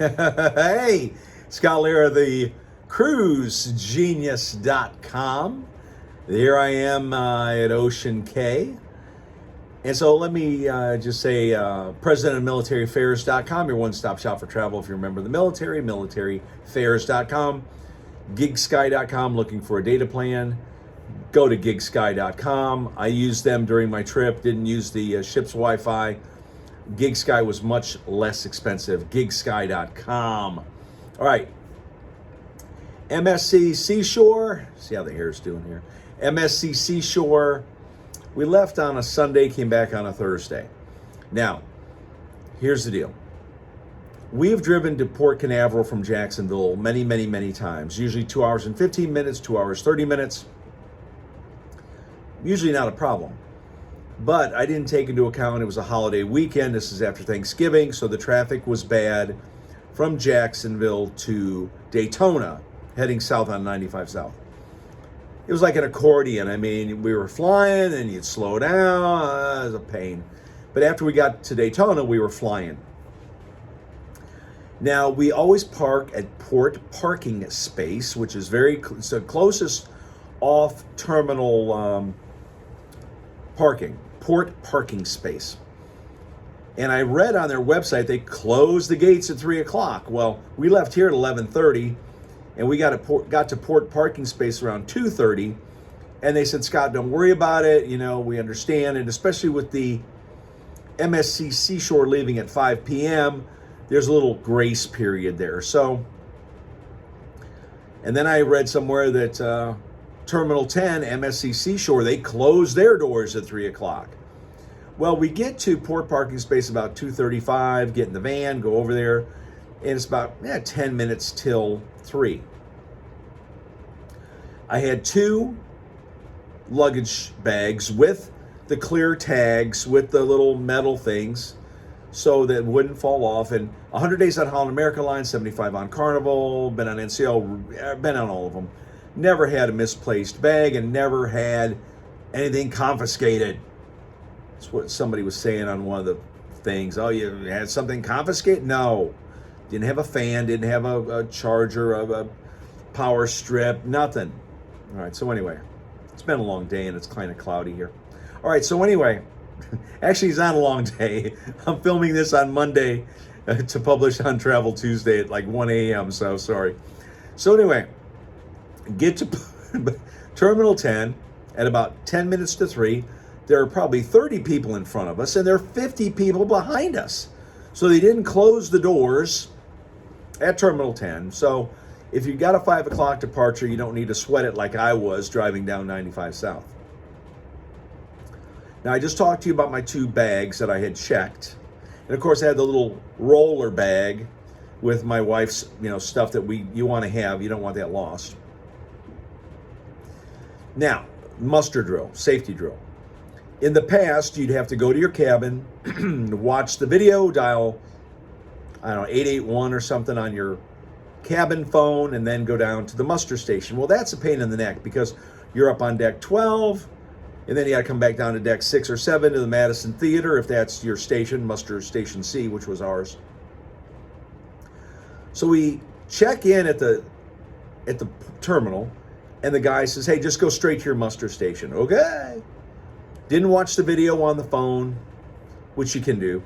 Hey, Scott Lear of the cruisegenius.com. Here I am at Ocean Cay. And so let me just say president of militariaffairs.com, your one-stop shop for travel if you're a member of the military, militariaffairs.com, gigsky.com, looking for a data plan. Go to gigsky.com. I used them during my trip, didn't use the ship's Wi-Fi. GigSky was much less expensive. Gigsky.com. All right. MSC Seashore. See how the hair's doing here. MSC Seashore. We left on a Sunday, came back on a Thursday. Now, here's the deal. We have driven to Port Canaveral from Jacksonville many, many, many times. Usually 2 hours and 15 minutes, 2 hours, 30 minutes. Usually not a problem. But I didn't take into account it was a holiday weekend. This is after Thanksgiving, so the traffic was bad from Jacksonville to Daytona, heading south on 95 South. It was like an accordion. I mean, we were flying and you'd slow down. It was a pain. But after we got to Daytona, we were flying. Now, we always park at Port Parking Space, which is it's the closest off-terminal parking. Port Parking Space. And I read on their website they closed the gates at 3 o'clock. Well, we left here at 11:30, and we got to Port Parking Space around 2:30, and they said, Scott, don't worry about it. You know, we understand, and especially with the MSC Seashore leaving at 5 p.m., there's a little grace period there. So, and then I read somewhere that Terminal 10, MSC Seashore, they close their doors at 3 o'clock. Well, we get to Port Parking Space about 2:35, get in the van, go over there, and it's about 10 minutes till 3. I had 2 luggage bags with the clear tags, with the little metal things, so that it wouldn't fall off. And 100 days on Holland America Line, 75 on Carnival, been on NCL, been on all of them. Never had a misplaced bag and never had anything confiscated. That's what somebody was saying on one of the things. Oh, you had something confiscated? No. Didn't have a fan, didn't have a charger, a power strip, nothing. All right, so anyway, it's been a long day and it's kind of cloudy here. All right, so anyway, actually it's not a long day. I'm filming this on Monday to publish on Travel Tuesday at like 1 a.m., so sorry. So anyway, get to Terminal 10 at about 10 minutes to 3. There are probably 30 people in front of us, and there are 50 people behind us. So they didn't close the doors at Terminal 10. So if you got a 5 o'clock departure, you don't need to sweat it like I was driving down 95 South. Now, I just talked to you about my 2 bags that I had checked. And of course, I had the little roller bag with my wife's, stuff that you want to have. You don't want that lost. Now, muster drill, safety drill. In the past, you'd have to go to your cabin, watch the video, dial, 881 or something on your cabin phone, and then go down to the muster station. Well, that's a pain in the neck because you're up on deck 12, and then you got to come back down to deck 6 or 7 to the Madison Theater, if that's your station, muster station C, which was ours. So we check in at the terminal, and the guy says, hey, just go straight to your muster station. Okay. Didn't watch the video on the phone, which you can do.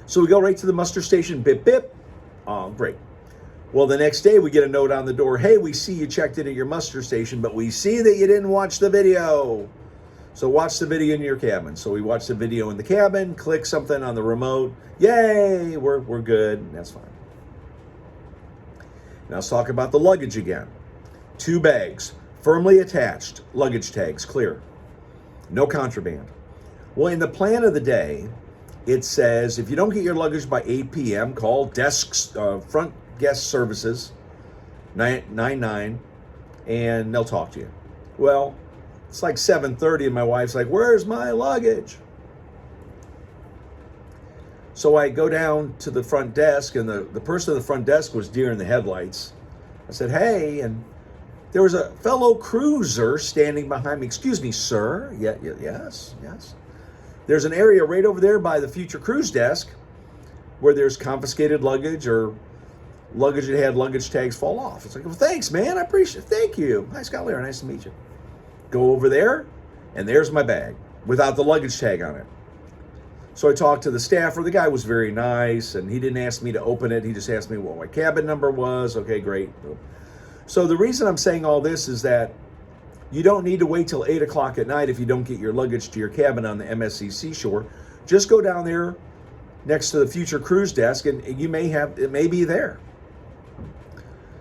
So we go right to the muster station, bip, bip. Oh, great. Well, the next day we get a note on the door, hey, we see you checked in at your muster station, but we see that you didn't watch the video. So watch the video in your cabin. So we watch the video in the cabin, click something on the remote. Yay, we're good. That's fine. Now let's talk about the luggage again. 2 bags, firmly attached, luggage tags, clear. No contraband. Well, in the plan of the day, it says if you don't get your luggage by 8 p.m., call desks, front guest services, 999, and they'll talk to you. Well, it's like 7:30 and my wife's like, where's my luggage? So I go down to the front desk, and the person at the front desk was deer in the headlights. I said, hey, and there was a fellow cruiser standing behind me. Excuse me, sir. Yes. There's an area right over there by the future cruise desk. where there's confiscated luggage or luggage that had luggage tags fall off. It's like, well, thanks, man. I appreciate it. Thank you. Hi, Scott Lear. Nice to meet you. Go over there, and there's my bag without the luggage tag on it. So I talked to the staffer. The guy was very nice, and he didn't ask me to open it. He just asked me what my cabin number was. Okay, great. So the reason I'm saying all this is that you don't need to wait till 8 o'clock at night if you don't get your luggage to your cabin on the MSC Seashore. Just go down there next to the future cruise desk, and it may be there.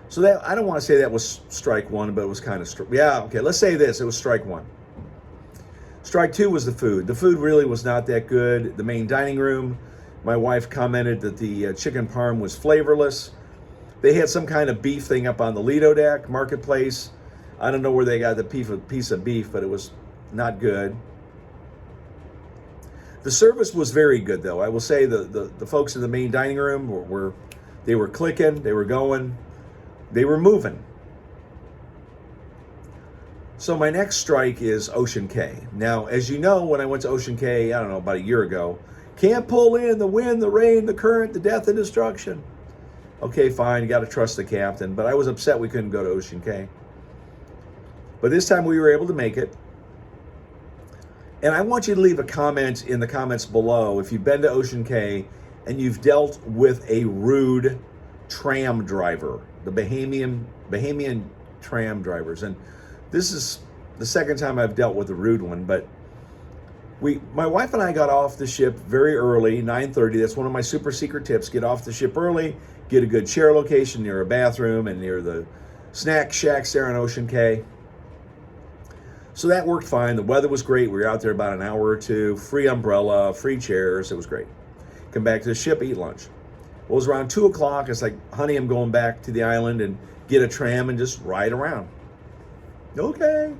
So that, I don't want to say that was strike one, but it was kind of, yeah, okay, let's say this, it was strike one. Strike two was the food. The food really was not that good. The main dining room, my wife commented that the chicken parm was flavorless. They had some kind of beef thing up on the Lido deck, Marketplace. I don't know where they got the piece of beef, but it was not good. The service was very good, though. I will say the folks in the main dining room were clicking, they were going, they were moving. So my next strike is Ocean Cay. Now, as you know, when I went to Ocean Cay, I don't know, about a year ago, can't pull in the wind, the rain, the current, the death, and destruction. Okay, fine, you got to trust the captain. But I was upset we couldn't go to Ocean Cay. But this time we were able to make it. And I want you to leave a comment in the comments below if you've been to Ocean Cay and you've dealt with a rude tram driver, the Bahamian tram drivers. And this is the second time I've dealt with a rude one, but my wife and I got off the ship very early, 9:30. That's one of my super secret tips. Get off the ship early, get a good chair location near a bathroom and near the snack shacks there on Ocean Cay. So that worked fine. The weather was great. We were out there about an hour or two, free umbrella, free chairs. It was great. Come back to the ship, eat lunch. Well, it was around 2 o'clock. It's like, honey, I'm going back to the island and get a tram and just ride around. Okay.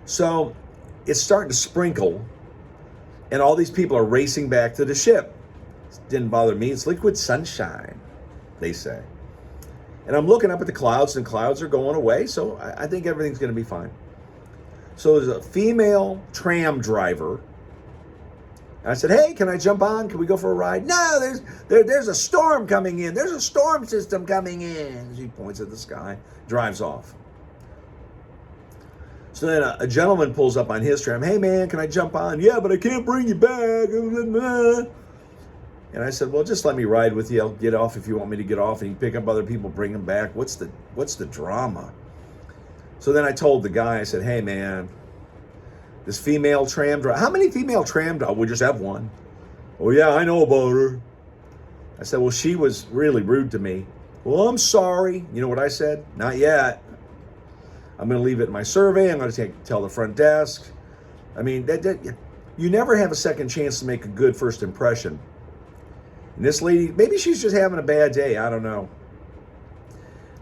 So it's starting to sprinkle, and all these people are racing back to the ship. It didn't bother me. It's liquid sunshine, they say. And I'm looking up at the clouds, and clouds are going away, so I think everything's going to be fine. So there's a female tram driver. I said, hey, can I jump on? Can we go for a ride? No, there's a storm coming in. There's a storm system coming in. She points at the sky, drives off. So then a gentleman pulls up on his tram. Hey, man, can I jump on? Yeah, but I can't bring you back. And I said, well, just let me ride with you. I'll get off if you want me to get off, and you pick up other people, bring them back. What's the drama? So then I told the guy, I said, hey, man, this female tram driver. How many female tram drivers? We just have one. Oh, yeah, I know about her. I said, well, she was really rude to me. Well, I'm sorry. You know what I said? Not yet. I'm going to leave it in my survey. I'm going to tell the front desk. I mean, you never have a second chance to make a good first impression. And this lady, maybe she's just having a bad day. I don't know.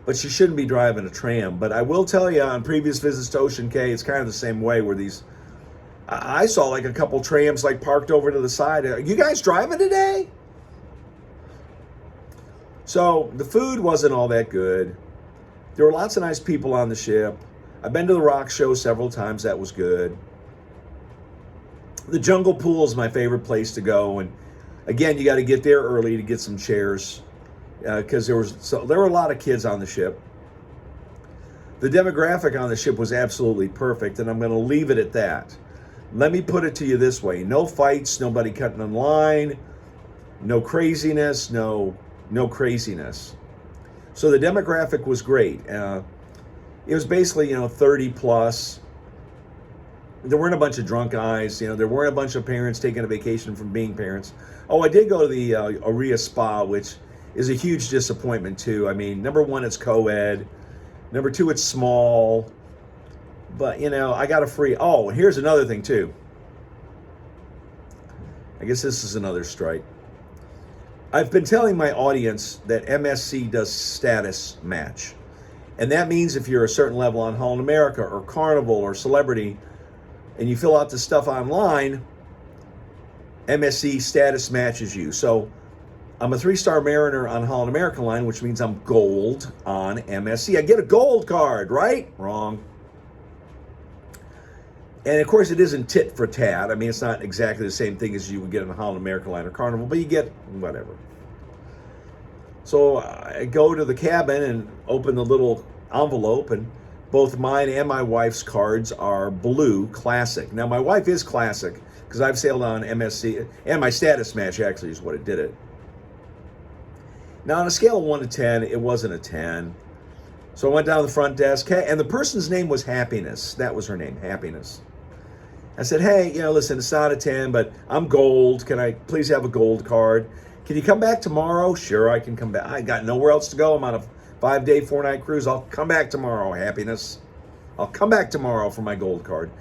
But she shouldn't be driving a tram. But I will tell you, on previous visits to Ocean Cay, it's kind of the same way where I saw like a couple trams like parked over to the side. Are you guys driving today? So the food wasn't all that good. There were lots of nice people on the ship. I've been to the rock show several times. That was good. The jungle pool is my favorite place to go. And again, you got to get there early to get some chairs because there were a lot of kids on the ship. The demographic on the ship was absolutely perfect, and I'm going to leave it at that. Let me put it to you this way. No fights, nobody cutting in line, no craziness, no craziness. So the demographic was great. It was basically, 30 plus. There weren't a bunch of drunk guys. There weren't a bunch of parents taking a vacation from being parents. Oh, I did go to the Aria Spa, which is a huge disappointment too. I mean, number one, it's co-ed. Number two, it's small. But, I got a free... Oh, here's another thing too. I guess this is another strike. I've been telling my audience that MSC does status match. And that means if you're a certain level on Holland America or Carnival or Celebrity and you fill out the stuff online, MSC status matches you. So I'm a 3-star Mariner on Holland America line, which means I'm gold on MSC. I get a gold card, right? Wrong. And of course, it isn't tit for tat. I mean, it's not exactly the same thing as you would get in a Holland America Line or Carnival, but you get whatever. So I go to the cabin and open the little envelope, and both mine and my wife's cards are blue classic. Now, my wife is classic because I've sailed on MSC, and my status match actually is what it did it. Now, on a scale of 1 to 10, it wasn't a 10. So I went down to the front desk, and the person's name was Happiness. That was her name, Happiness. I said, hey, listen, it's not a 10, but I'm gold. Can I please have a gold card? Can you come back tomorrow? Sure, I can come back. I got nowhere else to go. I'm on a 5-day, 4-night cruise. I'll come back tomorrow, Happiness. I'll come back tomorrow for my gold card.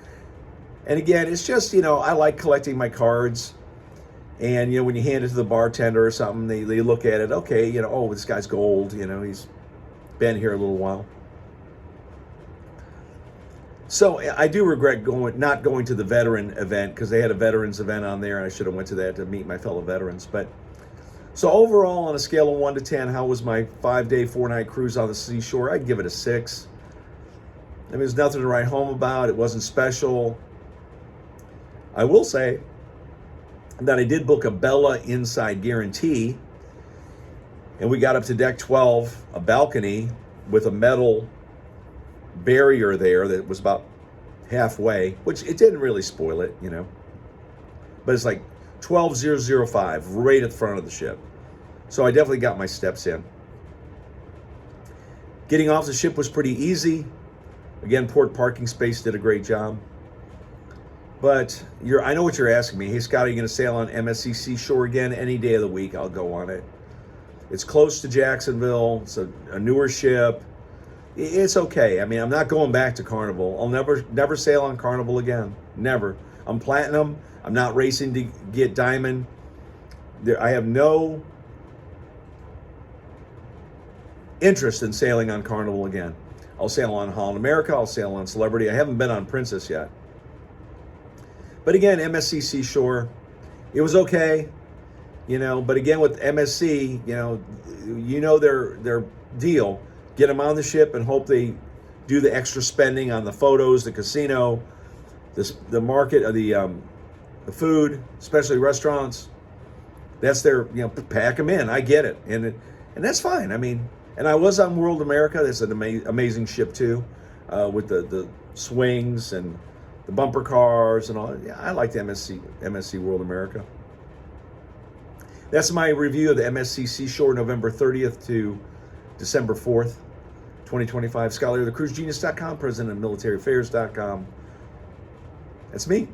And again, it's just, I like collecting my cards. And, when you hand it to the bartender or something, they look at it. Okay, oh, this guy's gold. He's been here a little while. So I do regret not going to the veteran event because they had a veterans event on there, and I should have went to that to meet my fellow veterans. But so overall, on a scale of 1 to 10, how was my 5-day, 4-night cruise on the Seashore? I'd give it a 6. I mean, there's nothing to write home about. It wasn't special. I will say that I did book a Bella Inside Guarantee, and we got up to deck 12, a balcony with a metal barrier there that was about halfway, which it didn't really spoil it, but it's like 12005 right at the front of the ship. So I definitely got my steps in. Getting off the ship was pretty easy. Again, port parking space did a great job. But I know what you're asking me. Hey, Scott, are you going to sail on MSC Seashore again? Any day of the week, I'll go on it. It's close to Jacksonville. It's a newer ship. It's okay. I mean, I'm not going back to Carnival. I'll never sail on Carnival again. Never. I'm Platinum. I'm not racing to get Diamond. I have no interest in sailing on Carnival again. I'll sail on Holland America. I'll sail on Celebrity. I haven't been on Princess yet. But again, MSC Seashore, it was okay, But again, with MSC, their deal. Get them on the ship and hope they do the extra spending on the photos, the casino, the market, the food, especially restaurants. That's their, pack them in. I get it, and that's fine. I mean, and I was on World America. That's an amazing ship too, with the swings and the bumper cars and all. Yeah, I liked MSC World America. That's my review of the MSC Seashore, November 30th to December 4th, 2025. Scott Lear, thecruisegenius.com, president of militaryaffairs.com. That's me.